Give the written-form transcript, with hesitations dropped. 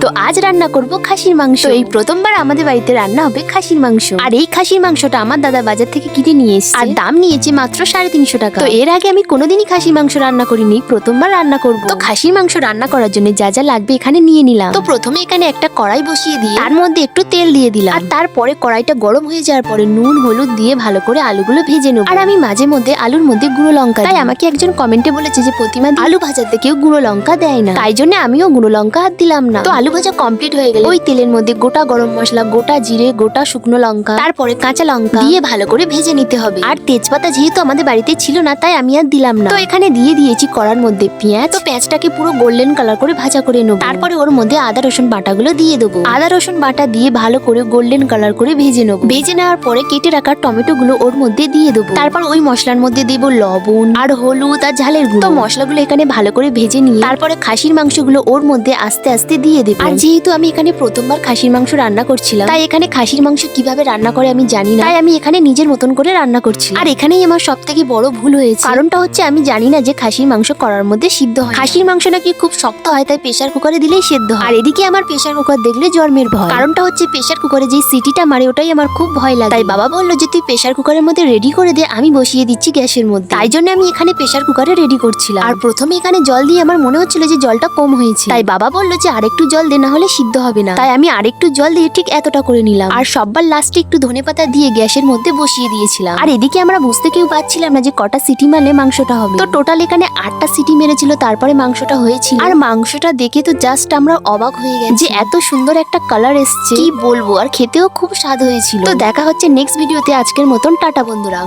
তো আজ রান্না করব খাসির মাংস। এই প্রথমবার আমাদের বাড়িতে রান্না হবে খাসির মাংস। আর এই খাসির মাংসটা আমার দাদা বাজার থেকে কিনে নিয়ে এসেছে, আর দাম নিয়েছে মাত্র 350 টাকা। তো এর আগে আমি কোনোদিনই খাসির মাংস রান্না করিনি, প্রথমবার রান্না করব। তো খাসির মাংস রান্না করার জন্য যা যা লাগবে এখানে নিয়ে নিলাম। তো প্রথমে এখানে একটা কড়াই বসিয়ে দিয়ে তার মধ্যে একটু তেল দিয়ে দিলাম, আর তারপরে কড়াইটা গরম হয়ে যাওয়ার পরে নুন হলুদ দিয়ে ভালো করে আলুগুলো ভেজে নেব। আর আমি মাঝে মধ্যে আলুর মধ্যে গুঁড়ো লঙ্কা, তাই আমাকে একজন কমেন্টে বলেছে যে প্রতিমা আলু ভাজাতে কেউ গুঁড়ো লঙ্কা দেয় না, তাই জন্য আমিও গুঁড়ো লঙ্কা আর দিলাম না। তো আলু ভাজা কমপ্লিট হয়ে গেলে ওই তেলের মধ্যে গোটা গরম মশলা, গোটা জিরে, গোটা শুকনো লঙ্কা, তারপরে কাঁচা লঙ্কা দিয়ে ভালো করে ভেজে নিতে হবে। আর তেজপাতা যেহেতু আমাদের বাড়িতে ছিল না, তাই আমি আর দিলাম না। তো এখানে দিয়ে দিয়েছি কড়ার মধ্যে পেঁয়াজ। তো পেঁয়াজটাকে পুরো গোল্ডেন কালার করে ভাজা করে নেবো। তারপরে ওর মধ্যে আদা রসুন বাটাগুলো দিয়ে দেবো। আদা রসুন বাটা দিয়ে ভালো করে গোল্ডেন কালার করে ভেজে নেবো। ভেজে নেওয়ার পরে কেটে রাখা টমেটো গুলো ওর মধ্যে দিয়ে দেবো। তারপর ওই মশলার মধ্যে দেবো লবণ আর হলুদ আর ঝালের গুঁড়ো। তো মশলাগুলো এখানে ভালো করে ভেজে নিয়ে তারপরে খাসির মাংসগুলো ওর মধ্যে আস্তে আস্তে দিয়ে দেবো। আর যেহেতু আমি এখানে প্রথমবার খাসির মাংস রান্না করছিলাম, তাই এখানে খাসির মাংস কিভাবে রান্না করে আমি জানি না, তাই আমি এখানে নিজের মতন করে রান্না করছিলাম। আর এখানেই আমার সব থেকে বড় ভুল হয়েছে, কারণটা হচ্ছে আমি জানি না যে খাসির মাংস করার মধ্যে সিদ্ধ হয়। খাসির মাংস নাকি খুব শক্ত হয়, তাই প্রেসার কুকারে দিলেই সিদ্ধ হয়। আর এদিকে আমার প্রেসার কুকার দেখলে জন্মের ভয়, কারণটা হচ্ছে প্রেসার কুকারে যে সিটিটা মারে ওটাই আমার খুব ভয় লাগে। তাই বাবা বললো যে তুই প্রেসার কুকারের মধ্যে রেডি করে দে, আমি বসিয়ে দিচ্ছি গ্যাসের মধ্যে। তাই জন্য আমি এখানে প্রেসার কুকারে রেডি করছিলাম। আর প্রথমে এখানে জল দিয়ে আমার মনে হচ্ছিল যে জলটা কম হয়েছে, তাই বাবা বললো যে আরেকটু জল দে, না হলে সিদ্ধ হবে না। তাই আমি আরেকটু জল দিয়ে ঠিক এতটা করে নিলাম। আর সববার লাস্টে একটু ধনেপাতা দিয়ে গ্যাসের মধ্যে বসিয়ে দিয়েছিলাম। আর এদিকে আমরা বুঝতে কেউ পাচ্ছিলাম না যে কটা সিটি মারলে মাংসটা হবে। তো টোটাল এখানে 8টা সিটি মেরেছিল, তারপরে মাংসটা হয়েছিল। আর মাংসটা দেখে তো জাস্ট আমরা অবাক হয়ে গেছি যে এত সুন্দর একটা কালার এসছে, কি বলবো। আর খেতেও খুব স্বাদ হয়েছিল। তো দেখা হচ্ছে নেক্সট ভিডিওতে। আজকের মতন টাটা বন্ধুরা।